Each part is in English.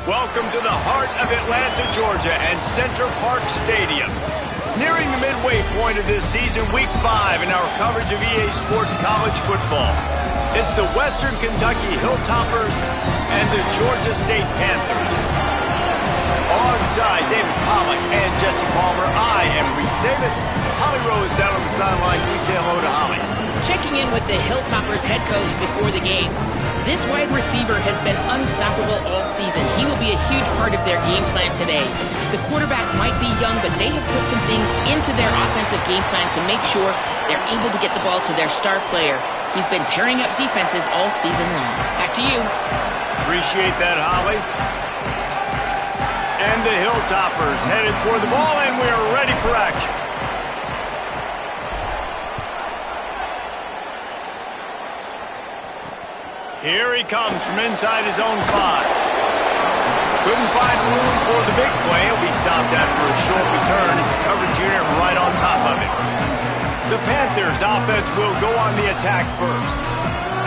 Welcome to the heart of Atlanta, Georgia, and Center Park Stadium. Nearing the midway point of this season, Week 5 in our coverage of EA Sports College Football. It's the Western Kentucky Hilltoppers and the Georgia State Panthers. Alongside David Pollack and Jesse Palmer, I am Reese Davis. Holly Rowe is down on the sidelines. We say hello to Holly. Checking in with the Hilltoppers head coach before the game. This wide receiver has been unstoppable all season. He will be a huge part of their game plan today. The quarterback might be young, but they have put some things into their offensive game plan to make sure they're able to get the ball to their star player. He's been tearing up defenses all season long. Back to you. Appreciate that, Holly. And the Hilltoppers headed for the ball, and we are ready for action. Here he comes from inside his own 5. Couldn't find room for the big play. He'll be stopped after a short return. It's a coverage unit right on top of it. The Panthers' offense will go on the attack first.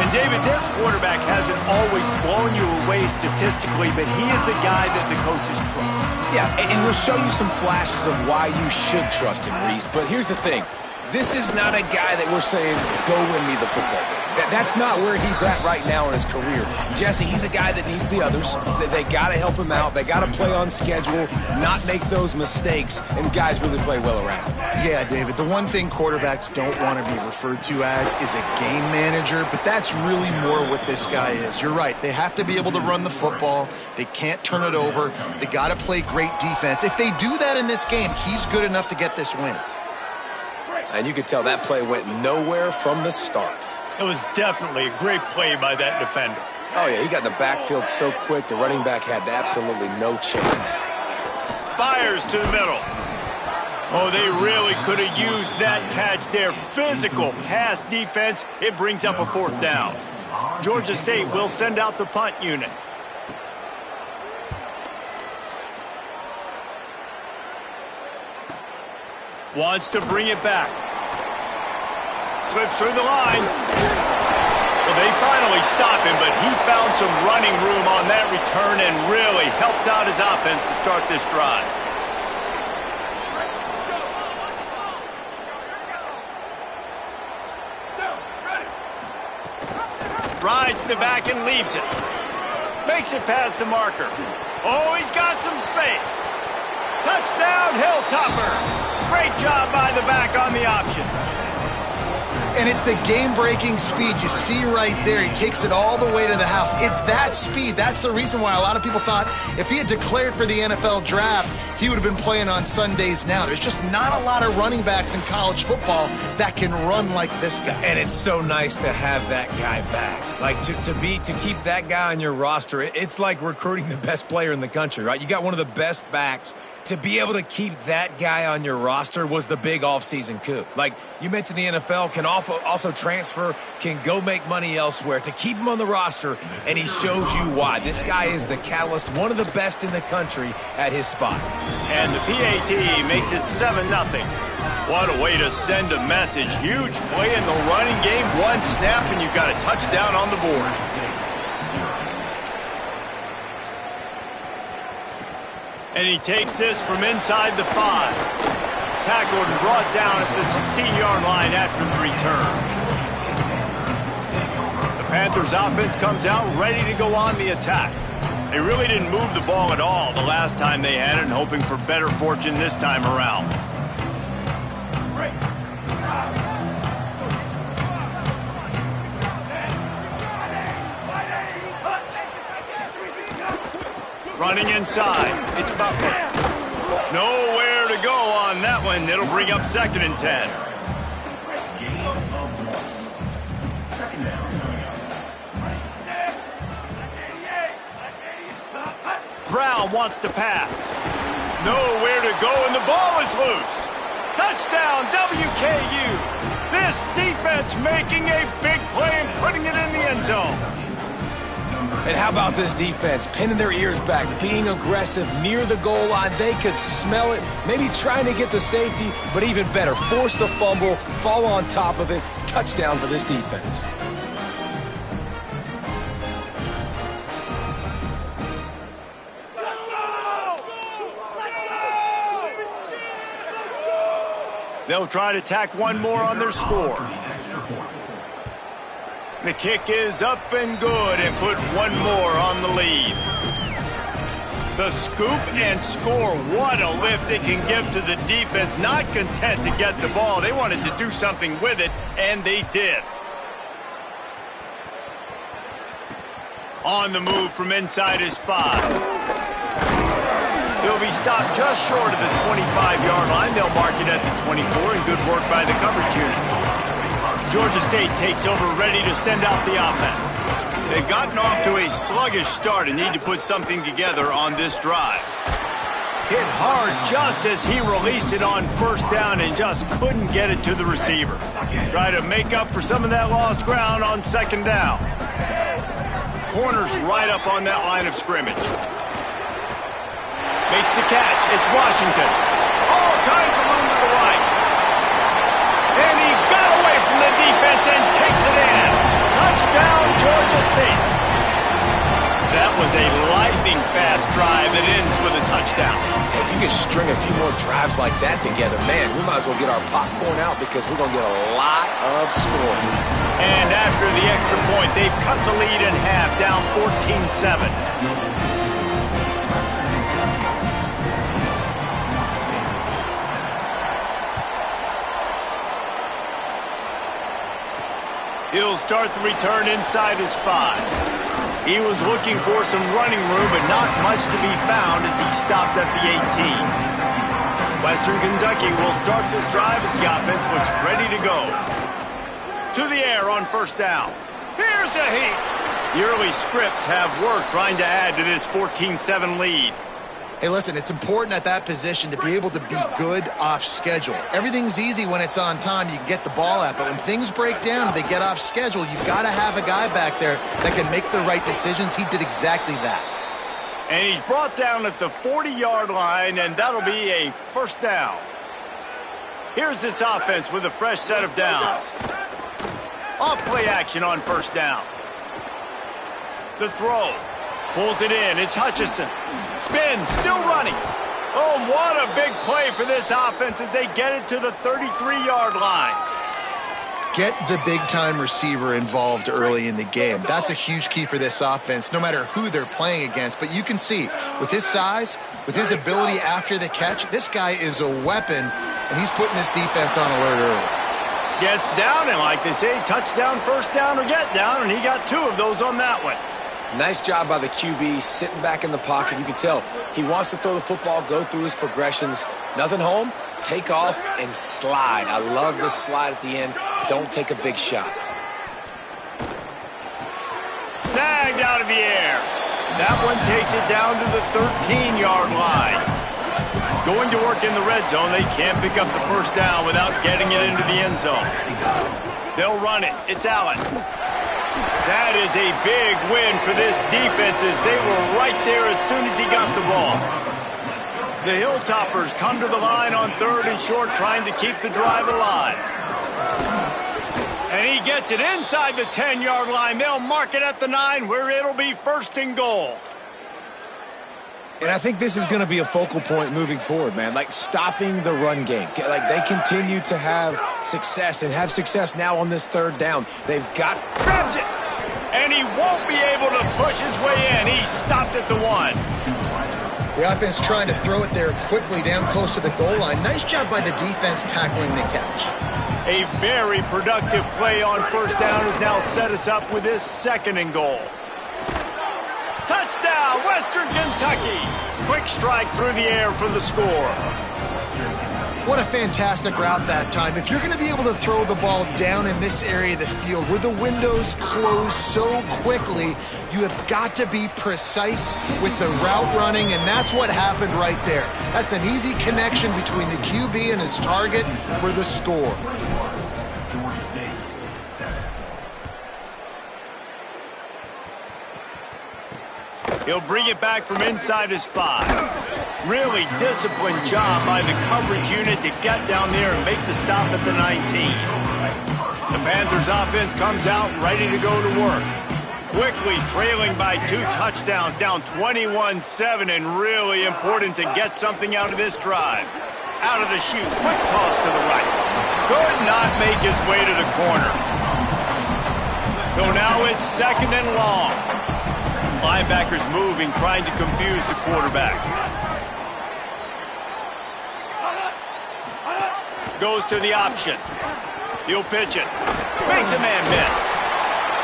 And David, their quarterback hasn't always blown you away statistically, but he is a guy that the coaches trust. Yeah, and he'll show you some flashes of why you should trust him, Reese. But here's the thing. This is not a guy that we're saying, go win me the football game. That's not where he's at right now in his career. Jesse, he's a guy that needs the others. They got to help him out. They got to play on schedule, not make those mistakes, and guys really play well around him. Yeah, David, the one thing quarterbacks don't want to be referred to as is a game manager, but that's really more what this guy is. You're right. They have to be able to run the football. They can't turn it over. They got to play great defense. If they do that in this game, he's good enough to get this win. And you could tell that play went nowhere from the start. It was definitely a great play by that defender. Oh, yeah, he got in the backfield so quick, the running back had absolutely no chance. Fires to the middle. Oh, they really could have used that catch there. Physical pass defense. It brings up a 4th down. Georgia State will send out the punt unit. Wants to bring it back. Slips through the line. Well, they finally stop him, but he found some running room on that return and really helps out his offense to start this drive. Rides the back and leaves it. Makes it past the marker. Oh, he's got some space. Touchdown, Hilltoppers. Great job by the back on the option. And it's the game-breaking speed you see right there. He takes it all the way to the house. It's that speed. That's the reason why a lot of people thought if he had declared for the NFL draft, he would have been playing on Sundays now. There's just not a lot of running backs in college football that can run like this guy. And it's so nice to have that guy back. Like, to keep that guy on your roster, it's like recruiting the best player in the country, right? You got one of the best backs. To be able to keep that guy on your roster was the big offseason coup. Like, you mentioned the NFL can also transfer, can go make money elsewhere. To keep him on the roster, and he shows you why. This guy is the catalyst, one of the best in the country at his spot. And the PAT makes it 7-0. What a way to send a message. Huge play in the running game. One snap, and you've got a touchdown on the board. And he takes this from inside the 5. Tackled and brought down at the 16-yard line after the return. The Panthers offense comes out ready to go on the attack. They really didn't move the ball at all the last time they had it, and hoping for better fortune this time around. Running inside. It's Butler. Nowhere to go on that one. It'll bring up 2nd and 10. Brown wants to pass. Nowhere to go, and the ball is loose. Touchdown, WKU. This defense making a big play and putting it in the end zone. And how about this defense? Pinning their ears back, being aggressive near the goal line. They could smell it, maybe trying to get the safety, but even better, force the fumble, fall on top of it. Touchdown for this defense. They'll try to tack one more on their score. The kick is up and good and put one more on the lead. The scoop and score. What a lift it can give to the defense. Not content to get the ball. They wanted to do something with it, and they did. On the move from inside his 5. He'll be stopped just short of the 25-yard line. They'll mark it at the 24, and good work by the coverage unit. Georgia State takes over, ready to send out the offense. They've gotten off to a sluggish start and need to put something together on this drive. Hit hard just as he released it on first down and just couldn't get it to the receiver. Try to make up for some of that lost ground on second down. Corner's right up on that line of scrimmage. Makes the catch. It's Washington. All kinds of room to the right. And he got away from the defense and takes it in. Touchdown, Georgia State. That was a lightning-fast drive that ends with a touchdown. Hey, if you can string a few more drives like that together, man, we might as well get our popcorn out because we're going to get a lot of scoring. And after the extra point, they've cut the lead in half, down 14-7. He'll start the return inside his 5. He was looking for some running room, but not much to be found as he stopped at the 18. Western Kentucky will start this drive as the offense looks ready to go. To the air on first down. Here's a heat. The early scripts have worked trying to add to this 14-7 lead. Hey, listen, it's important at that position to be able to be good off schedule. Everything's easy when it's on time. You can get the ball out. But when things break down and they get off schedule, you've got to have a guy back there that can make the right decisions. He did exactly that. And he's brought down at the 40-yard line, and that'll be a first down. Here's this offense with a fresh set of downs. Off-play action on first down. The throw. Pulls it in. It's Hutchinson. Spin. Still running. Oh, what a big play for this offense as they get it to the 33-yard line. Get the big-time receiver involved early in the game. That's a huge key for this offense, no matter who they're playing against. But you can see, with his size, with his ability after the catch, this guy is a weapon, and he's putting this defense on alert early. Gets down, and like they say, touchdown, first down, or get down, and he got 2 of those on that one. Nice job by the QB, sitting back in the pocket. You can tell he wants to throw the football, go through his progressions. Nothing home, take off, and slide. I love this slide at the end. Don't take a big shot. Snagged out of the air. That one takes it down to the 13-yard line. Going to work in the red zone, they can't pick up the first down without getting it into the end zone. They'll run it. It's Allen. That is a big win for this defense as they were right there as soon as he got the ball. The Hilltoppers come to the line on 3rd and short, trying to keep the drive alive. And he gets it inside the 10-yard line. They'll mark it at the 9 where it'll be 1st and goal. And I think this is going to be a focal point moving forward, man. Like stopping the run game. Like they continue to have success and have success now on this 3rd down. They've got... Grabs it! And he won't be able to push his way in. He stopped at the 1. The offense trying to throw it there quickly down close to the goal line. Nice job by the defense tackling the catch. A very productive play on first down has now set us up with this 2nd and goal. Touchdown, Western Kentucky. Quick strike through the air for the score. What a fantastic route that time. If you're going to be able to throw the ball down in this area of the field where the windows close so quickly, you have got to be precise with the route running, and that's what happened right there. That's an easy connection between the QB and his target for the score. He'll bring it back from inside his 5. Really disciplined job by the coverage unit to get down there and make the stop at the 19. The Panthers offense comes out ready to go to work. Quickly trailing by 2 touchdowns, down 21-7, and really important to get something out of this drive. out of the chute. Quick toss to the right. Could not make his way to the corner. So now it's 2nd and long. Linebackers moving, trying to confuse the quarterback. Goes to the option. He'll pitch it. Makes a man miss.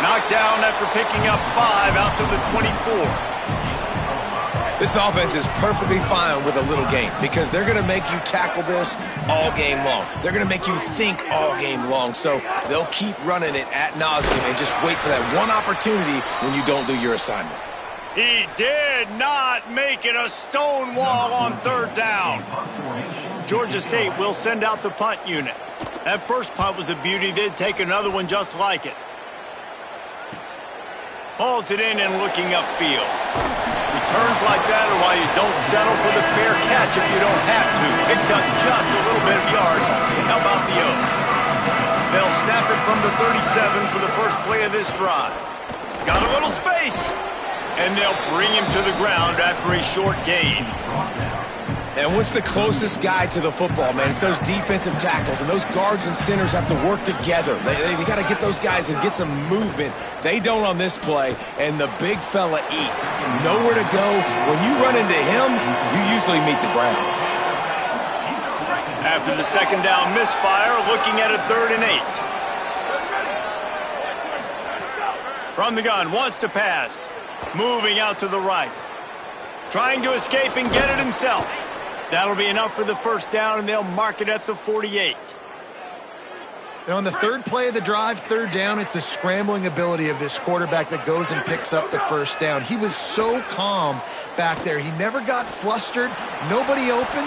Knocked down after picking up 5 out to the 24. This offense is perfectly fine with a little game because they're going to make you tackle this all game long. They're going to make you think all game long. So they'll keep running it ad nauseum and just wait for that one opportunity when you don't do your assignment. He did not make it a stone wall on 3rd down. Georgia State will send out the punt unit. That first punt was a beauty. They'd take another one just like it. Hauls it in and looking upfield. Returns like that are why you don't settle for the fair catch if you don't have to. Picks up just a little bit of yards. How about the O? They'll snap it from the 37 for the first play of this drive. Got a little space. And they'll bring him to the ground after a short gain. And what's the closest guy to the football, man? It's those defensive tackles, and those guards and centers have to work together. They got to get those guys and get some movement. They don't on this play, and the big fella eats. Nowhere to go. When you run into him, you usually meet the ground. After the 2nd down misfire, looking at a 3rd and 8. From the gun, wants to pass. Moving out to the right. Trying to escape and get it himself. That'll be enough for the first down, and they'll mark it at the 48. And on the 3rd play of the drive, 3rd down, it's the scrambling ability of this quarterback that goes and picks up the first down. He was so calm back there. He never got flustered. Nobody open,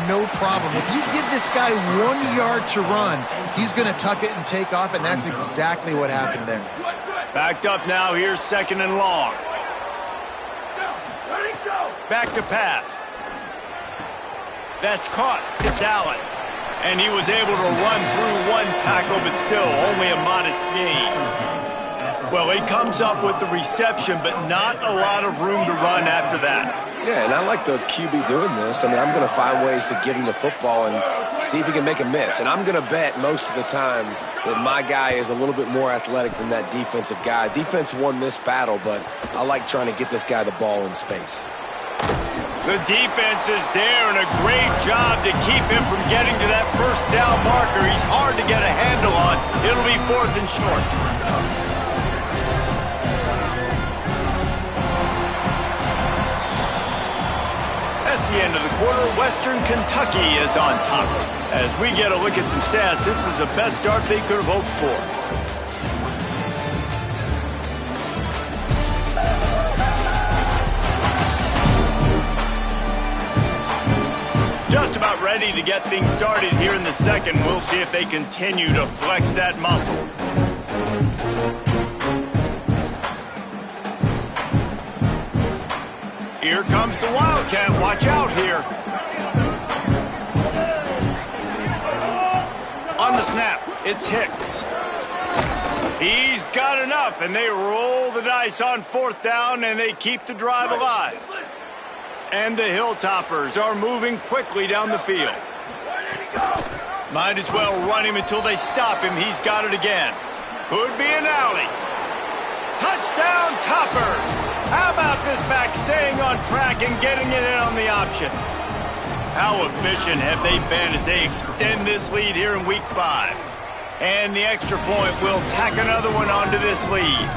no problem. If you give this guy 1 yard to run, he's going to tuck it and take off, and that's exactly what happened there. Backed up now. Here's 2nd and long. Back to pass. That's caught. It's Allen. And he was able to run through 1 tackle, but still only a modest gain. Well, he comes up with the reception, but not a lot of room to run after that. Yeah, and I like the QB doing this. I mean, I'm going to find ways to give him the football and see if he can make a miss. And I'm going to bet most of the time that my guy is a little bit more athletic than that defensive guy. Defense won this battle, but I like trying to get this guy the ball in space. The defense is there, and a great job to keep him from getting to that first down marker. He's hard to get a handle on. It'll be 4th and short. That's the end of the quarter. Western Kentucky is on top. As we get a look at some stats, this is the best start they could have hoped for. Just about ready to get things started here in the 2nd. We'll see if they continue to flex that muscle. Here comes the Wildcat. Watch out here. On the snap, it's Hicks. He's got enough, and they roll the dice on 4th down, and they keep the drive alive. And the Hilltoppers are moving quickly down the field. Might as well run him until they stop him. He's got it again. Could be an alley. Touchdown, Toppers! How about this back staying on track and getting it in on the option? How efficient have they been as they extend this lead here in Week 5? And the extra point will tack another one onto this lead.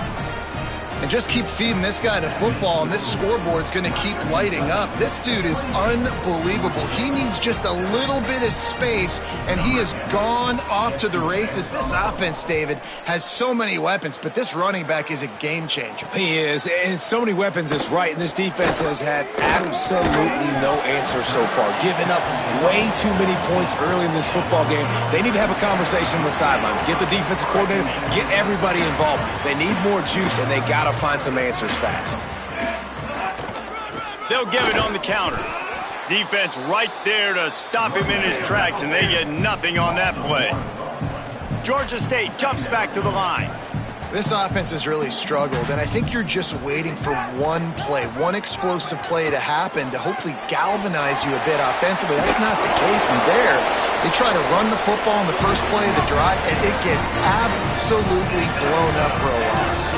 And just keep feeding this guy the football, and this scoreboard's going to keep lighting up. This dude is unbelievable. He needs just a little bit of space, and he has gone off to the races. This offense, David, has so many weapons, but this running back is a game changer. He is, and so many weapons is right, and this defense has had absolutely no answer so far. Giving up way too many points early in this football game. They need to have a conversation on the sidelines. Get the defensive coordinator, get everybody involved. They need more juice, and they got to find some answers fast. They'll give it on the counter. Defense right there to stop him in his tracks, and they get nothing on that play. Georgia State jumps back to the line. This offense has really struggled, and I think you're just waiting for one play, one explosive play to happen to hopefully galvanize you a bit offensively. That's not the case, and there, they try to run the football in the first play of the drive, and it gets absolutely blown up for a loss.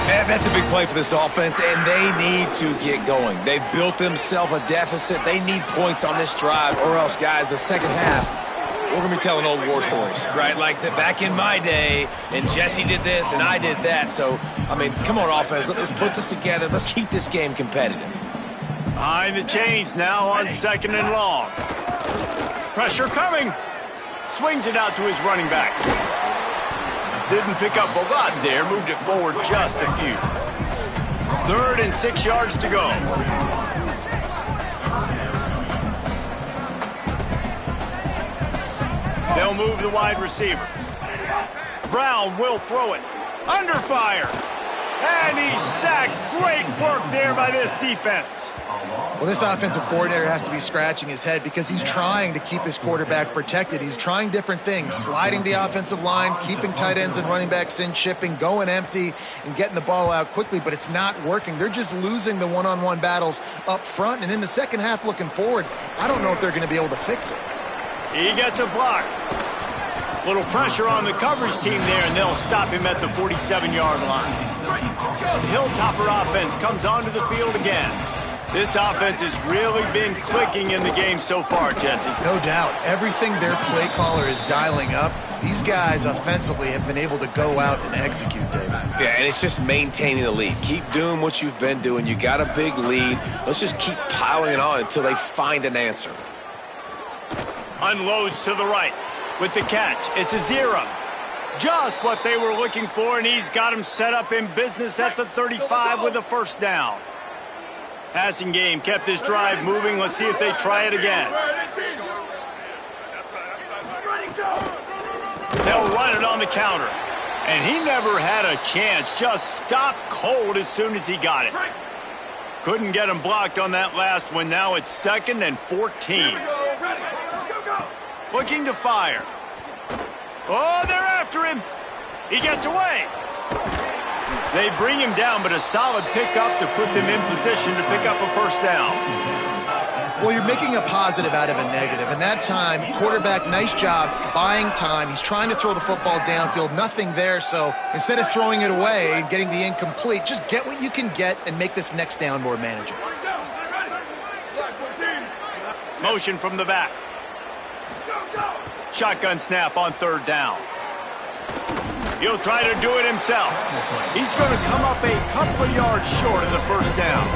Man, that's a big play for this offense, and they need to get going. They've built themselves a deficit. They need points on this drive, or else, guys, the second half, we're going to be telling old war stories, right? Like back in my day, and Jesse did this, and I did that. So, I mean, come on, offense. Let's put this together. Let's keep this game competitive. Behind the chains now on 2nd and long. Pressure coming. Swings it out to his running back. Didn't pick up a lot there. Moved it forward just a few. 3rd and 6 yards to go. They'll move the wide receiver. Brown will throw it. Under fire. And he's sacked. Great work there by this defense. Well, this offensive coordinator has to be scratching his head because he's trying to keep his quarterback protected. He's trying different things, sliding the offensive line, keeping tight ends and running backs in, chipping, going empty, and getting the ball out quickly, but it's not working. They're just losing the one-on-one battles up front, and in the second half looking forward, I don't know if they're going to be able to fix it. He gets a block. Little pressure on the coverage team there, and they'll stop him at the 47-yard line. The Hilltopper offense comes onto the field again. This offense has really been clicking in the game so far, Jesse. No doubt. Everything their play caller is dialing up, these guys offensively have been able to go out and execute, David. Yeah, and it's just maintaining the lead. Keep doing what you've been doing. You got a big lead. Let's just keep piling it on until they find an answer. Unloads to the right with the catch. It's a 0. Just what they were looking for, and he's got him set up in business at the 35 with a first down. Passing game kept this drive moving. Let's see if they try it again. They'll run it on the counter. And he never had a chance. Just stopped cold as soon as he got it. Couldn't get him blocked on that last one. Now it's 2nd and 14. Looking to fire. Oh, they're after him. He gets away. They bring him down, but a solid pickup to put them in position to pick up a first down. Well, you're making a positive out of a negative. And that time, quarterback, nice job buying time. He's trying to throw the football downfield. Nothing there. So instead of throwing it away and getting the incomplete, just get what you can get and make this next down more manageable. Motion from the back. Shotgun snap on 3rd down. He'll try to do it himself. He's going to come up a couple of yards short of the first down.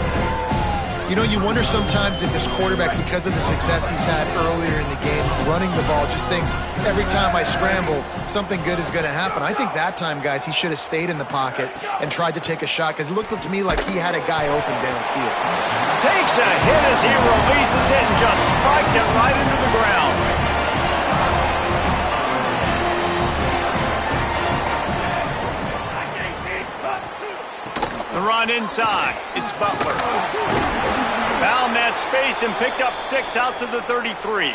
You know, you wonder sometimes if this quarterback, because of the success he's had earlier in the game, running the ball, just thinks every time I scramble, something good is going to happen. I think that time, guys, he should have stayed in the pocket and tried to take a shot because it looked to me like he had a guy open downfield. Takes a hit as he releases it and just spiked it right into the ground. The run inside. It's Butler. Found that space and picked up 6 out to the 33.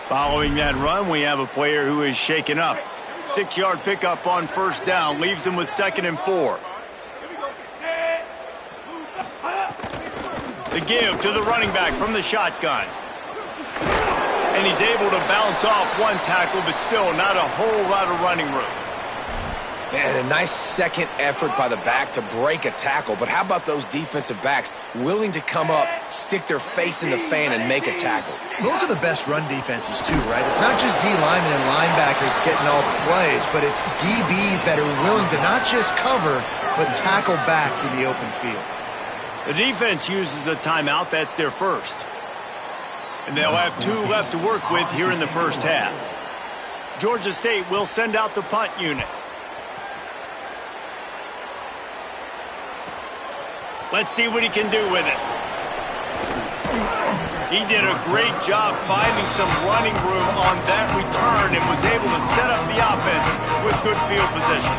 Following that run, we have a player who is shaken up. 6-yard pickup on first down. Leaves him with 2nd and 4. The give to the running back from the shotgun. And he's able to bounce off one tackle, but still not a whole lot of running room. Man, a nice second effort by the back to break a tackle. But how about those defensive backs willing to come up, stick their face in the fan, and make a tackle? Those are the best run defenses, too, right? It's not just D linemen and linebackers getting all the plays, but it's DBs that are willing to not just cover, but tackle backs in the open field. The defense uses a timeout. That's their first. And they'll have 2 left to work with here in the first half. Georgia State will send out the punt unit. Let's see what he can do with it. He did a great job finding some running room on that return and was able to set up the offense with good field position.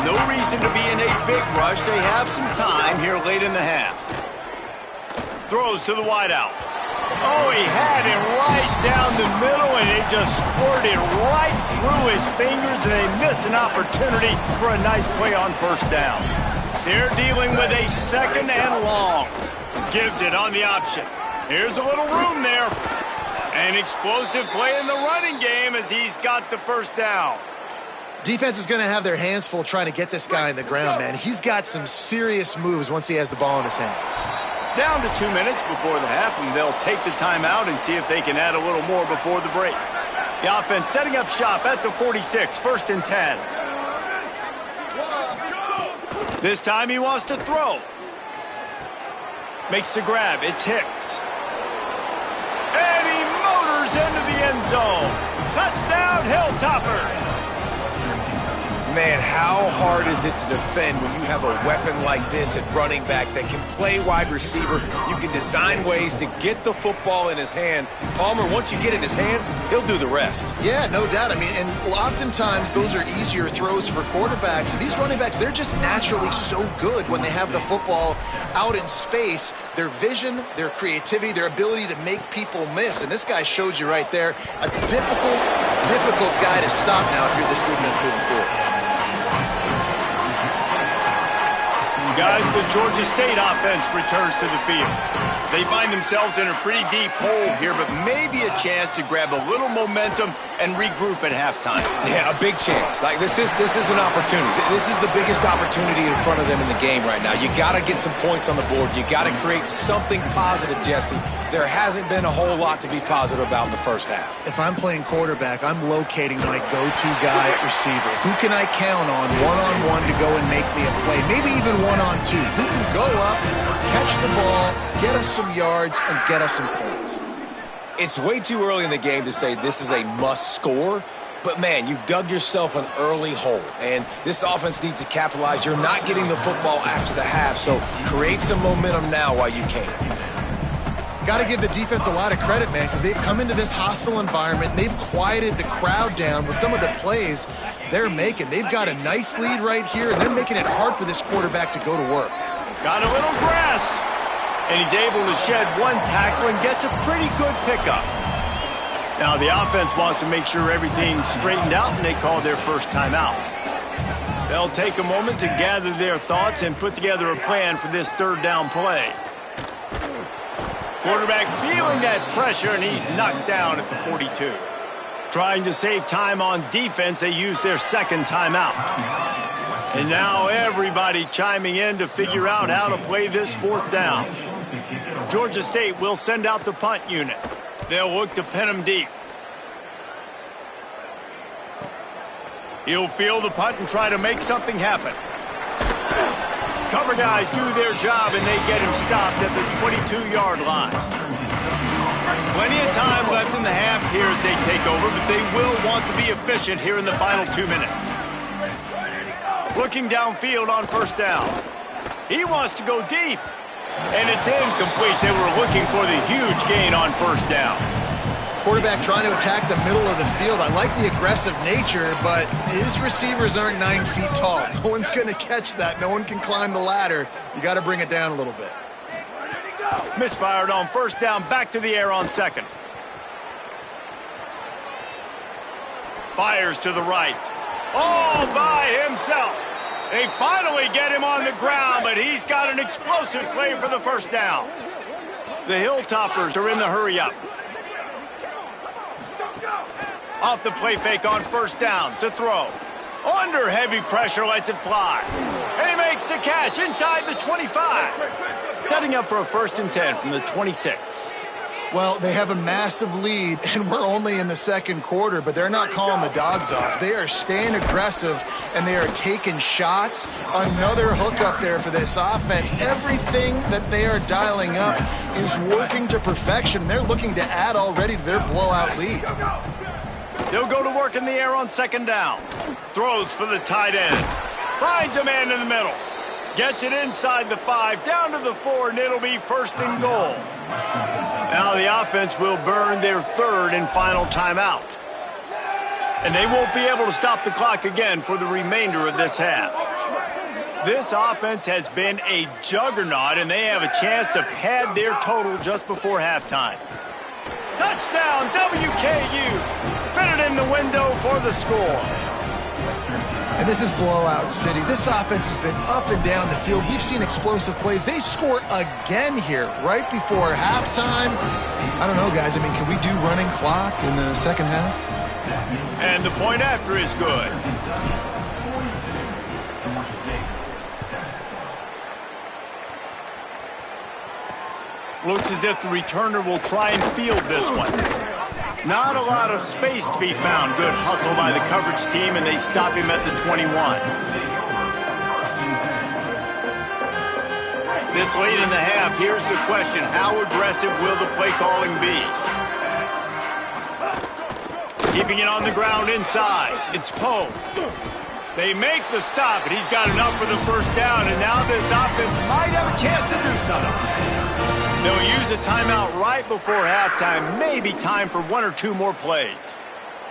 No reason to be in a big rush. They have some time here late in the half. Throws to the wideout. Oh, he had it right down the middle, and it just squirted right through his fingers, and they miss an opportunity for a nice play on first down. They're dealing with a second and long. Gives it on the option. Here's a little room there. An explosive play in the running game as he's got the first down. Defense is going to have their hands full trying to get this guy in the ground, man. He's got some serious moves once he has the ball in his hands. Down to 2 minutes before the half, and they'll take the timeout and see if they can add a little more before the break. The offense setting up shop at the 46, 1st and 10. This time he wants to throw. Makes the grab. It's Hicks. And he motors into the end zone. Touchdown, Hilltoppers. Man, how hard is it to defend when you have a weapon like this at running back that can play wide receiver? You can design ways to get the football in his hand. Palmer, once you get it in his hands, he'll do the rest. Yeah, no doubt. I mean, and oftentimes those are easier throws for quarterbacks. These running backs, they're just naturally so good when they have the football out in space. Their vision, their creativity, their ability to make people miss. And this guy showed you right there a difficult guy to stop now if you're this defense moving forward. Guys, the Georgia State offense returns to the field. They find themselves in a pretty deep hole here, but maybe a chance to grab a little momentum and regroup at halftime. Yeah, a big chance. Like this is an opportunity. This is the biggest opportunity in front of them in the game right now. You got to get some points on the board. You got to create something positive, Jesse. There hasn't been a whole lot to be positive about in the first half. If I'm playing quarterback, I'm locating my go-to guy at receiver. Who can I count on one-on-one to go and make me a play? Maybe even one-on-two. Who can go up, catch the ball, get us some yards, and get us some points? It's way too early in the game to say this is a must score, but man, you've dug yourself an early hole, and this offense needs to capitalize. You're not getting the football after the half, so create some momentum now while you can. Got to give the defense a lot of credit, man, because they've come into this hostile environment, and they've quieted the crowd down with some of the plays they're making. They've got a nice lead right here, and they're making it hard for this quarterback to go to work. Got a little grass, and he's able to shed one tackle and gets a pretty good pickup. Now the offense wants to make sure everything's straightened out, and they call their first timeout. They'll take a moment to gather their thoughts and put together a plan for this third down play. Quarterback feeling that pressure, and he's knocked down at the 42. Trying to save time on defense, they use their second timeout. And now everybody chiming in to figure out how to play this fourth down. Georgia State will send out the punt unit. They'll look to pin him deep. He'll field the punt and try to make something happen. Cover guys do their job, and they get him stopped at the 22-yard line. Plenty of time left in the half here as they take over, but they will want to be efficient here in the final 2 minutes. Looking downfield on first down. He wants to go deep, and it's incomplete. They were looking for the huge gain on first down. Quarterback trying to attack the middle of the field. I like the aggressive nature, but his receivers aren't 9 feet tall. No one's going to catch that. No one can climb the ladder. You got to bring it down a little bit. Misfired on first down, back to the air on second. Fires to the right. All by himself. They finally get him on the ground, but he's got an explosive play for the first down. The Hilltoppers are in the hurry-up. Off the play fake on first down to throw. Under heavy pressure, lets it fly. And he makes the catch inside the 25. Setting up for a 1st and 10 from the 26. Well, they have a massive lead, and we're only in the second quarter, but they're not calling the dogs off. They are staying aggressive, and they are taking shots. Another hook up there for this offense. Everything that they are dialing up is working to perfection. They're looking to add already to their blowout lead. They'll go to work in the air on second down. Throws for the tight end. Finds a man in the middle. Gets it inside the 5, down to the 4, and it'll be 1st and goal. Now the offense will burn their 3rd and final timeout. And they won't be able to stop the clock again for the remainder of this half. This offense has been a juggernaut, and they have a chance to pad their total just before halftime. Touchdown, WKU. Fitted in the window for the score. And this is blowout city. This offense has been up and down the field. We've seen explosive plays. They score again here right before halftime. I don't know, guys. I mean, can we do running clock in the second half? And the point after is good. Looks as if the returner will try and field this one. Not a lot of space to be found. Good hustle by the coverage team, and they stop him at the 21. This late in the half, here's the question. How aggressive will the play calling be? Keeping it on the ground inside. It's Poe. They make the stop, and he's got enough for the first down, and now this offense might have a chance to do something. They'll use a timeout right before halftime. Maybe time for one or two more plays.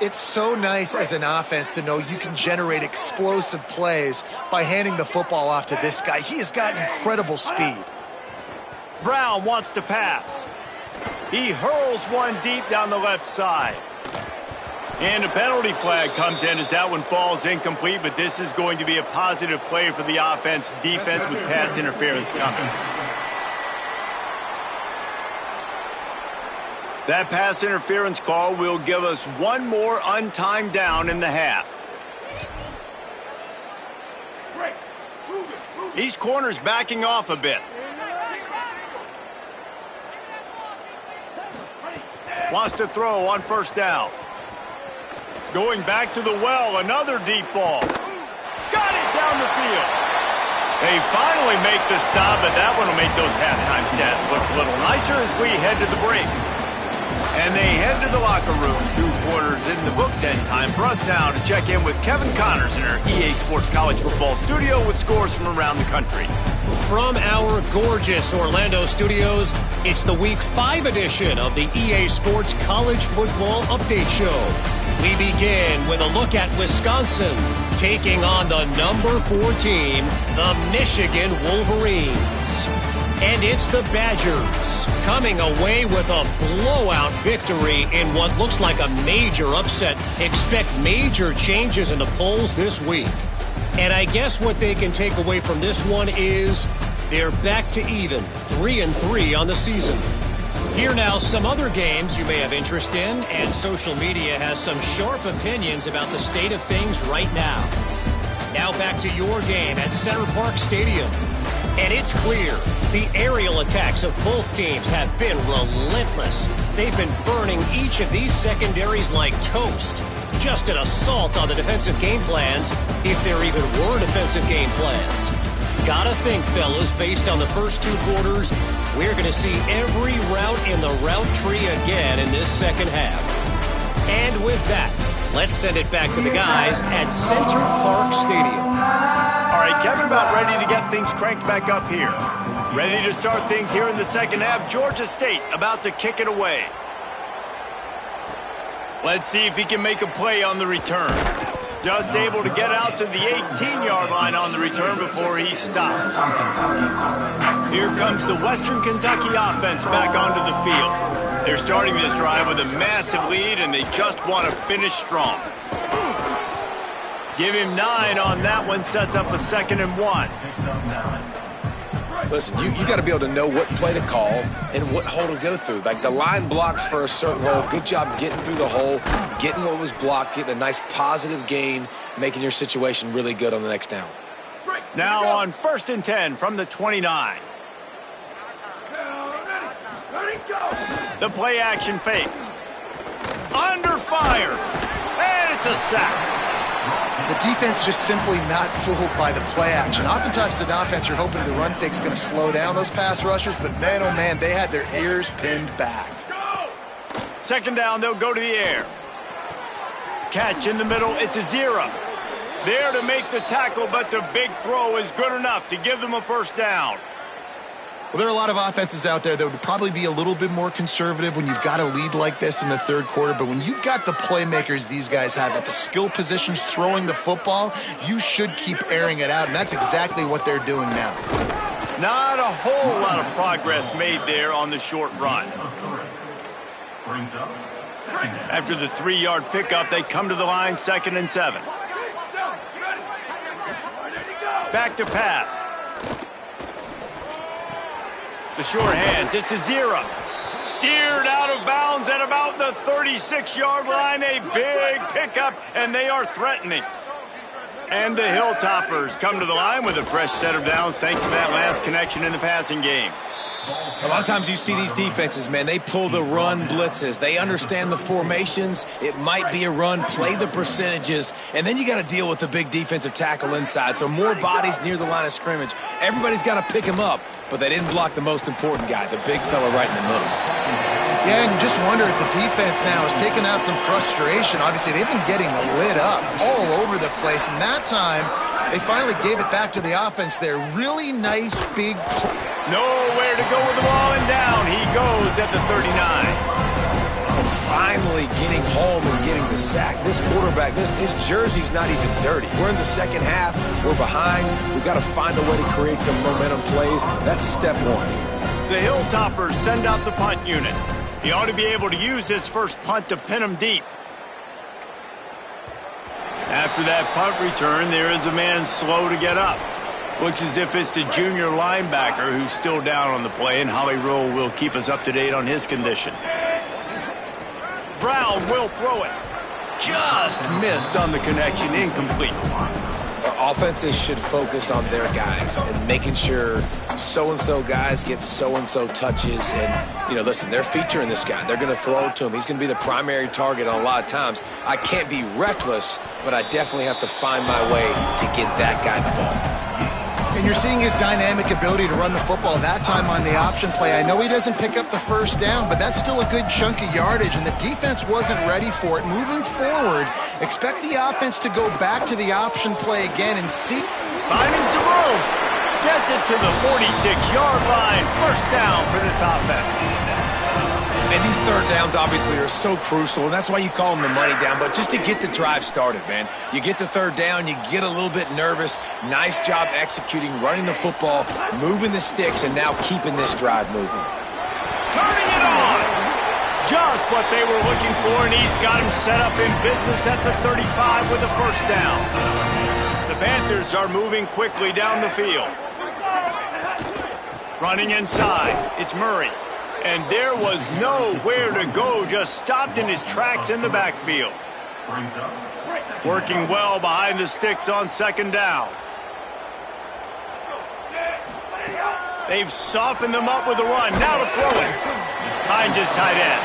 It's so nice as an offense to know you can generate explosive plays by handing the football off to this guy. He has got incredible speed. Brown wants to pass. He hurls one deep down the left side. And a penalty flag comes in as that one falls incomplete, but this is going to be a positive play for the offense. Defense with pass interference coming. That pass interference call will give us one more untimed down in the half. These corners backing off a bit. Wants to throw on first down. Going back to the well, another deep ball. Got it down the field. They finally make the stop, but that one will make those halftime stats look a little nicer as we head to the break. And they head to the locker room. 2 quarters in the books, and time for us now to check in with Kevin Connors in our EA Sports College Football studio with scores from around the country. From our gorgeous Orlando studios, it's the Week 5 edition of the EA Sports College Football Update Show. We begin with a look at Wisconsin taking on the number 4 team, the Michigan Wolverines. And it's the Badgers coming away with a blowout victory in what looks like a major upset. Expect major changes in the polls this week. And I guess what they can take away from this one is they're back to even, 3-3 on the season. Here now, some other games you may have interest in, and social media has some sharp opinions about the state of things right now. Now back to your game at Center Parc Stadium. And it's clear the aerial attacks of both teams have been relentless. They've been burning each of these secondaries like toast. Just an assault on the defensive game plans, if there even were defensive game plans. Gotta think, fellas, based on the first 2 quarters, we're going to see every route in the route tree again in this second half. And with that, let's send it back to the guys at Center Parc Stadium. All right, Kevin, about ready to get things cranked back up here. Ready to start things here in the second half. Georgia State about to kick it away. Let's see if he can make a play on the return. Just able to get out to the 18-yard line on the return before he stopped. Here comes the Western Kentucky offense back onto the field. They're starting this drive with a massive lead, and they just want to finish strong. Give him 9 on that one, sets up a 2nd and 1. Listen, you got to be able to know what play to call and what hole to go through. Like the line blocks for a certain hole. Good job getting through the hole, getting what was blocked, getting a nice positive gain, making your situation really good on the next down. Now on 1st and 10 from the 29. The play action fake. Under fire. And it's a sack. The defense just simply not fooled by the play action. Oftentimes, as an offense, you're hoping the run fake's going to slow down those pass rushers, but man, oh man, they had their ears pinned back. 2nd down, they'll go to the air. Catch in the middle, it's a 0. There to make the tackle, but the big throw is good enough to give them a 1st down. Well, there are a lot of offenses out there that would probably be a little bit more conservative when you've got a lead like this in the third quarter. But when you've got the playmakers these guys have at the skill positions throwing the football, you should keep airing it out. And that's exactly what they're doing now. Not a whole lot of progress made there on the short run. After the 3-yard pickup, they come to the line, 2nd and 7. Back to pass. The short hands, it's to Zira. Steered out of bounds at about the 36-yard line. A big pickup, and they are threatening. And the Hilltoppers come to the line with a fresh set of downs thanks to that last connection in the passing game. A lot of times you see these defenses, man, they pull the run blitzes. They understand the formations. It might be a run, play the percentages, and then you got to deal with the big defensive tackle inside. So more bodies near the line of scrimmage. Everybody's got to pick him up, but they didn't block the most important guy, the big fella right in the middle. Yeah, and you just wonder if the defense now is taking out some frustration. Obviously, they've been getting lit up all over the place, and that time they finally gave it back to the offense there. Really nice, big... Nowhere to go with the ball, and down he goes at the 39. And finally getting home and getting the sack. This quarterback, his jersey's not even dirty. We're in the second half. We're behind. We've got to find a way to create some momentum plays. That's step one. The Hilltoppers send out the punt unit. He ought to be able to use his first punt to pin him deep. After that punt return, there is a man slow to get up. Looks as if it's the junior linebacker who's still down on the play, and Holly Rowe will keep us up to date on his condition. Brown will throw it. Just missed on the connection, incomplete. Offenses should focus on their guys and making sure so-and-so guys get so-and-so touches. And, you know, listen, they're featuring this guy. They're going to throw it to him. He's going to be the primary target on a lot of times. I can't be reckless, but I definitely have to find my way to get that guy the ball. And you're seeing his dynamic ability to run the football that time on the option play. I know he doesn't pick up the first down, but that's still a good chunk of yardage, and the defense wasn't ready for it. Moving forward, expect the offense to go back to the option play again and see. Finding some room. Gets it to the 46-yard line. First down for this offense. And these third downs obviously are so crucial, and that's why you call them the money down. But just to get the drive started, man, you get the third down, you get a little bit nervous. Nice job executing, running the football, moving the sticks, and now keeping this drive moving. Turning it on. Just what they were looking for, and he's got him set up in business at the 35 with the first down. The Panthers are moving quickly down the field. Running inside, it's Murray. And there was nowhere to go, just stopped in his tracks in the backfield. Working well behind the sticks on second down. They've softened them up with a run. Now to throw it. Hines is tight end.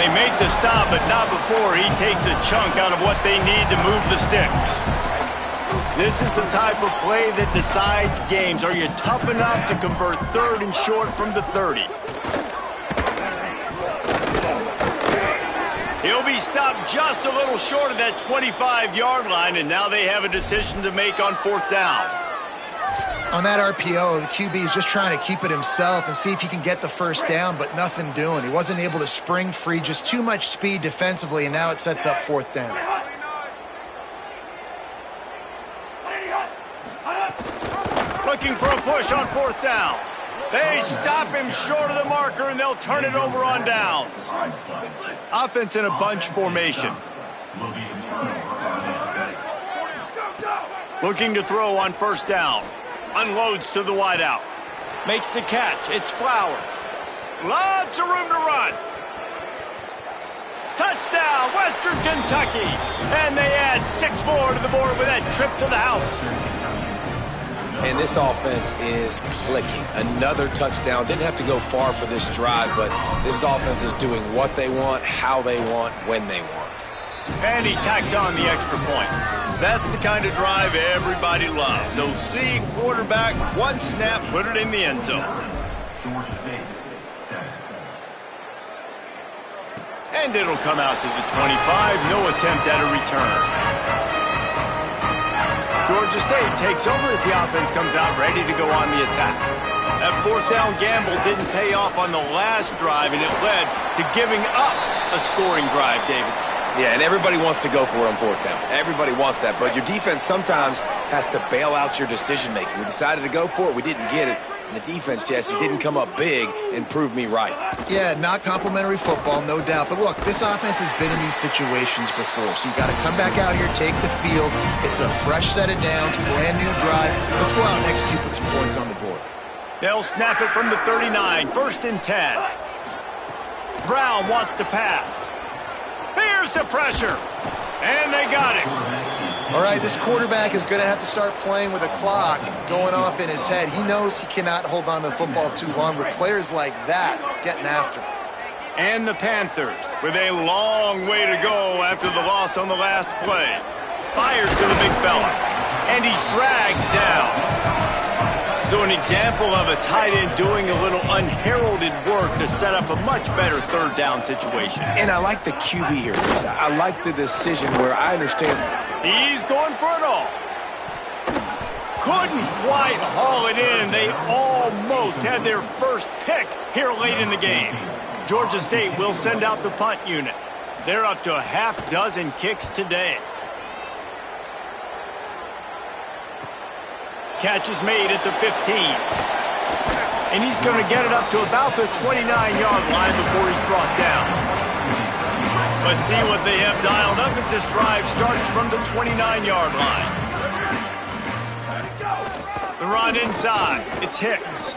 They make the stop, but not before he takes a chunk out of what they need to move the sticks. This is the type of play that decides games. Are you tough enough to convert third and short from the 30? He'll be stopped just a little short of that 25-yard line, and now they have a decision to make on fourth down. On that RPO, the QB is just trying to keep it himself and see if he can get the first down, but nothing doing. He wasn't able to spring free, just too much speed defensively, and now it sets up fourth down. Looking for a push on fourth down. They stop him short of the marker, and they'll turn it over on downs. Offense in a bunch formation. Looking to throw on first down. Unloads to the wideout. Makes the catch. It's Flowers. Lots of room to run. Touchdown, Western Kentucky. And they add 6 more to the board with that trip to the house. And this offense is clicking. Another touchdown. Didn't have to go far for this drive, but this offense is doing what they want, how they want, when they want. And he tacks on the extra point. That's the kind of drive everybody loves. OC, quarterback, one snap, put it in the end zone. And it'll come out to the 25. No attempt at a return. Georgia State takes over as the offense comes out ready to go on the attack. That fourth down gamble didn't pay off on the last drive, and it led to giving up a scoring drive, David. Yeah, and everybody wants to go for it on fourth down. Everybody wants that, but your defense sometimes has to bail out your decision-making. We decided to go for it. We didn't get it. And the defense, Jesse, didn't come up big and prove me right. Yeah, not complimentary football, no doubt. But look, this offense has been in these situations before, so you got to come back out here, take the field. It's a fresh set of downs, brand new drive. Let's go out and execute with some points on the board. They'll snap it from the 39, 1st and 10. Brown wants to pass. Here's the pressure, and they got it. All right, this quarterback is going to have to start playing with a clock going off in his head. He knows he cannot hold on to the football too long with players like that getting after him. And the Panthers, with a long way to go after the loss on the last play. Fires to the big fella, and he's dragged down. So an example of a tight end doing a little unheralded work to set up a much better third down situation. And I like the QB here, Lisa. I like the decision where I understand. He's going for it all. Couldn't quite haul it in. They almost had their first pick here late in the game. Georgia State will send out the punt unit. They're up to a half dozen kicks today. Catch is made at the 15. And he's going to get it up to about the 29-yard line before he's brought down. Let's see what they have dialed up as this drive starts from the 29-yard line. The run inside. It's Hicks.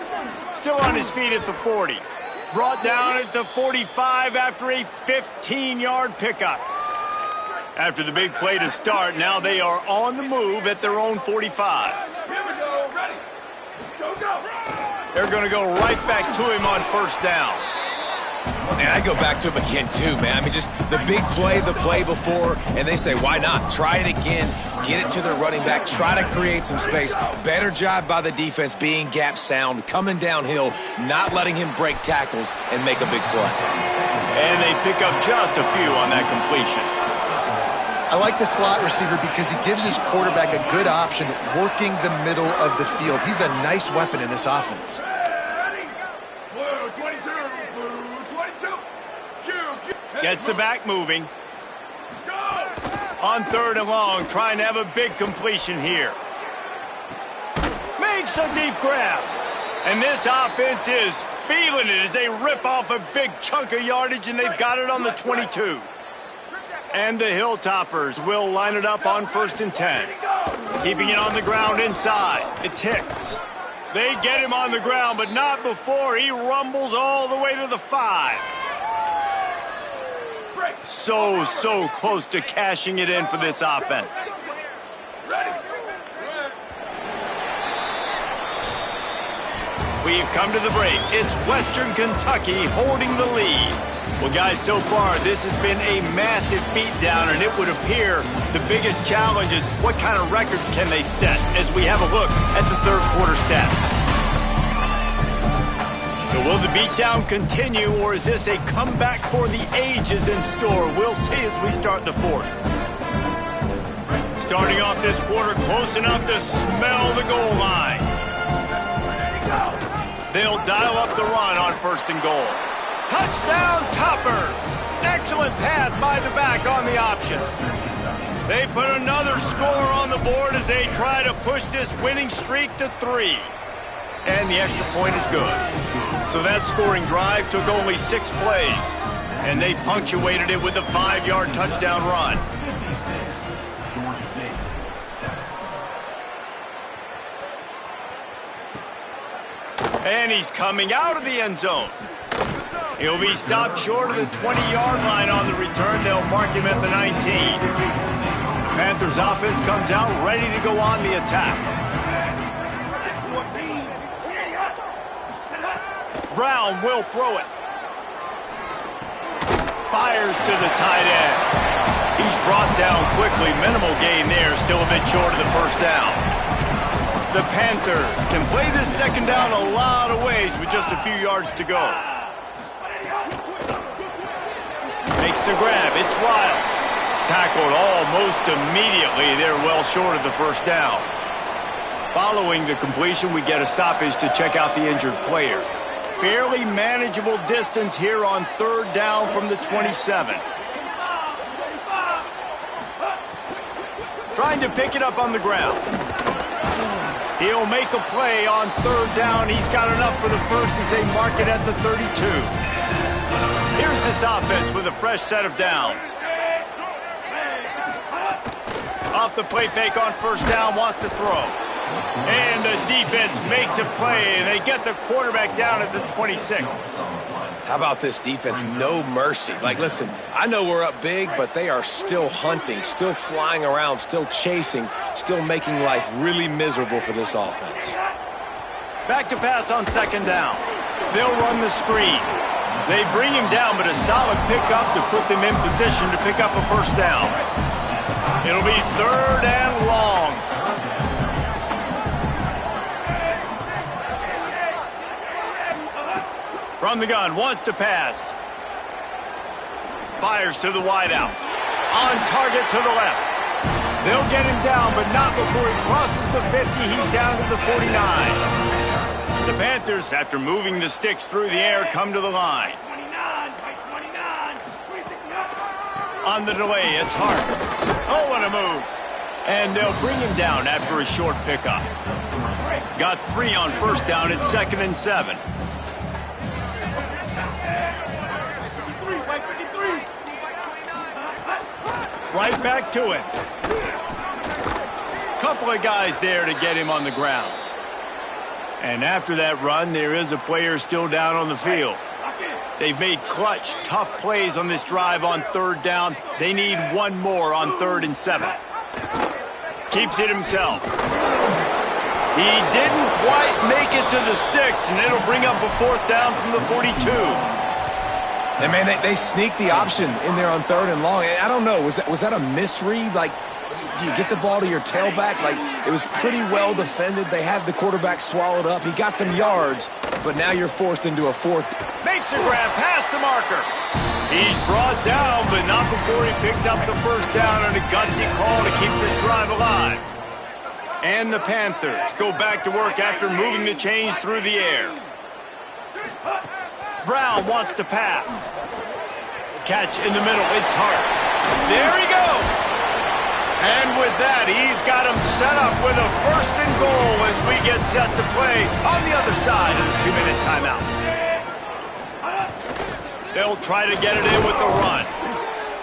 Still on his feet at the 40. Brought down at the 45 after a 15-yard pickup. After the big play to start, now they are on the move at their own 45. They're going to go right back to him on first down. And I go back to him again, too, man. I mean, just the big play, the play before, and they say, why not? Try it again, get it to their running back, try to create some space. Better job by the defense being gap sound, coming downhill, not letting him break tackles and make a big play. And they pick up just a few on that completion. I like the slot receiver because he gives his quarterback a good option working the middle of the field. He's a nice weapon in this offense. Gets the back moving. On 3rd and long, trying to have a big completion here. Makes a deep grab. And this offense is feeling it as they rip off a big chunk of yardage, and they've got it on the 22. And the Hilltoppers will line it up on 1st and 10. Keeping it on the ground inside. It's Hicks. They get him on the ground, but not before he rumbles all the way to the 5. So close to cashing it in for this offense. We've come to the break. It's Western Kentucky holding the lead. Well, guys, so far, this has been a massive beatdown, and it would appear the biggest challenge is what kind of records can they set as we have a look at the third quarter stats. So will the beatdown continue, or is this a comeback for the ages in store? We'll see as we start the fourth. Starting off this quarter close enough to smell the goal line. They'll dial up the run on 1st and goal. Touchdown, Toppers! Excellent pass by the back on the option. They put another score on the board as they try to push this winning streak to 3. And the extra point is good. So that scoring drive took only 6 plays, and they punctuated it with a 5-yard touchdown run. And he's coming out of the end zone. He'll be stopped short of the 20-yard line on the return. They'll mark him at the 19. The Panthers offense comes out ready to go on the attack. Brown will throw it. Fires to the tight end. He's brought down quickly. Minimal gain there. Still a bit short of the first down. The Panthers can play this second down a lot of ways with just a few yards to go. Makes the grab. It's Riles. Tackled almost immediately. They're well short of the first down. Following the completion, we get a stoppage to check out the injured player. Fairly manageable distance here on third down from the 27. Trying to pick it up on the ground. He'll make a play on third down. He's got enough for the first as they mark it at the 32. Here's this offense with a fresh set of downs. Off the play fake on first down, wants to throw. And the defense makes a play, and they get the quarterback down at the 26. How about this defense? No mercy. Like, listen, I know we're up big, but they are still hunting, still flying around, still chasing, still making life really miserable for this offense. Back to pass on second down. They'll run the screen. They bring him down, but a solid pickup to put them in position to pick up a first down. It'll be third and long. From the gun, wants to pass. Fires to the wideout. On target to the left. They'll get him down, but not before he crosses the 50. He's down to the 49. The Panthers, after moving the sticks through the air, come to the line. On the delay, it's Hart. Oh, what a move. And they'll bring him down after a short pickup. Got 3 on first down at 2nd and 7. Right back to it. Couple of guys there to get him on the ground. And after that run, there is a player still down on the field. They've made clutch, tough plays on this drive on third down. They need one more on 3rd and 7. Keeps it himself. He didn't quite make it to the sticks, and it'll bring up a 4th down from the 42. And, man, they sneaked the option in there on 3rd and long. I don't know. Was that a misread? Like, do you get the ball to your tailback? Like, it was pretty well defended. They had the quarterback swallowed up. He got some yards, but now you're forced into a 4th. Makes a grab past the marker. He's brought down, but not before he picks up the first down on a gutsy call to keep this drive alive. And the Panthers go back to work after moving the chains through the air. Brown wants to pass. Catch in the middle. It's Hart. There he goes. And with that, he's got him set up with a 1st and goal as we get set to play on the other side of the 2-minute timeout. They'll try to get it in with the run.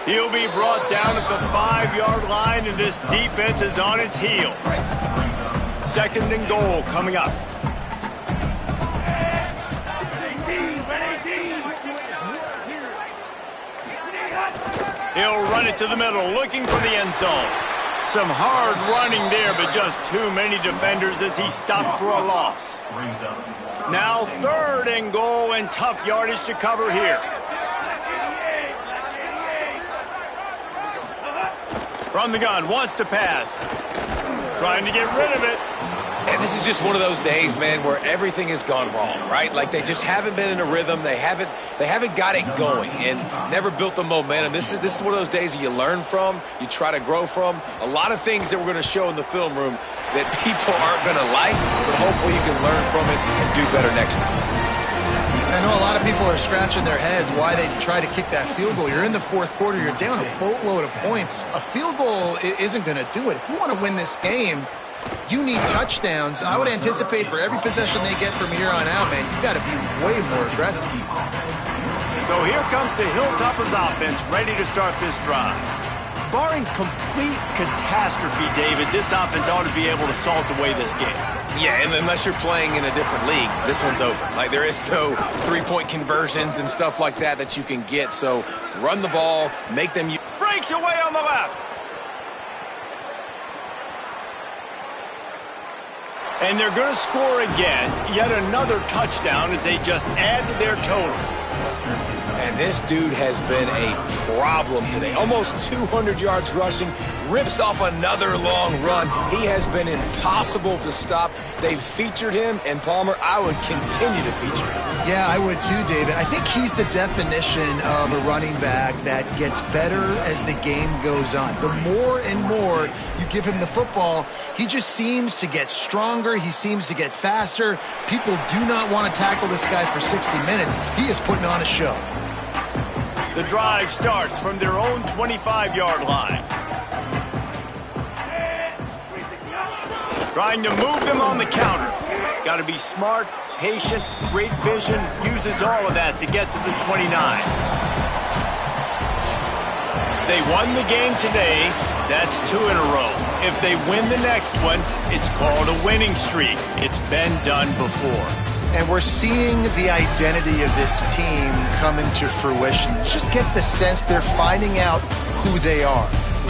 He'll be brought down at the 5-yard line, and this defense is on its heels. 2nd and goal coming up. He'll run it to the middle, looking for the end zone. Some hard running there, but just too many defenders as he stopped for a loss. Now 3rd and goal and tough yardage to cover here. From the gun, wants to pass. Trying to get rid of it. And this is just one of those days, man, where everything has gone wrong, right? Like they just haven't been in a rhythm. They haven't got it going and never built the momentum. This is one of those days that you learn from, you try to grow from. A lot of things that we're going to show in the film room that people aren't going to like, but hopefully you can learn from it and do better next time. I know a lot of people are scratching their heads why they try to kick that field goal. You're in the 4th quarter. You're down a boatload of points. A field goal isn't going to do it. If you want to win this game, you need touchdowns. I would anticipate for every possession they get from here on out, man, you got to be way more aggressive. So here comes the Hilltoppers offense ready to start this drive. Barring complete catastrophe, David, this offense ought to be able to salt away this game. Yeah, and unless you're playing in a different league, this one's over. Like, there is no 3-point conversions and stuff like that you can get. So run the ball, make them... Breaks away on the left. And they're going to score again. Yet another touchdown as they just add to their total. And Man, this dude has been a problem today. Almost 200 yards rushing, rips off another long run. He has been impossible to stop. They've featured him, and Palmer, I would continue to feature him. Yeah, I would too, David. I think he's the definition of a running back that gets better as the game goes on. The more and more you give him the football, he just seems to get stronger. He seems to get faster. People do not want to tackle this guy for 60 minutes. He is putting on a show. The drive starts from their own 25-yard line. Trying to move them on the counter. Got to be smart, patient, great vision, uses all of that to get to the 29. They won the game today. That's 2 in a row. If they win the next one, it's called a winning streak. It's been done before. And we're seeing the identity of this team come into fruition. Just get the sense they're finding out who they are,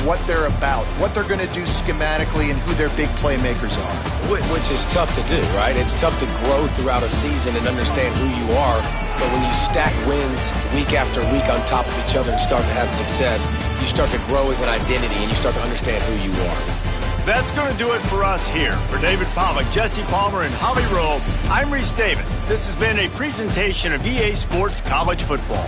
what they're about, what they're going to do schematically, and who their big playmakers are. Which is tough to do, right? It's tough to grow throughout a season and understand who you are. But when you stack wins week after week on top of each other and start to have success, you start to grow as an identity and you start to understand who you are. That's going to do it for us here. For David Pollack, Jesse Palmer, and Holly Rowe, I'm Reese Davis. This has been a presentation of EA Sports College Football.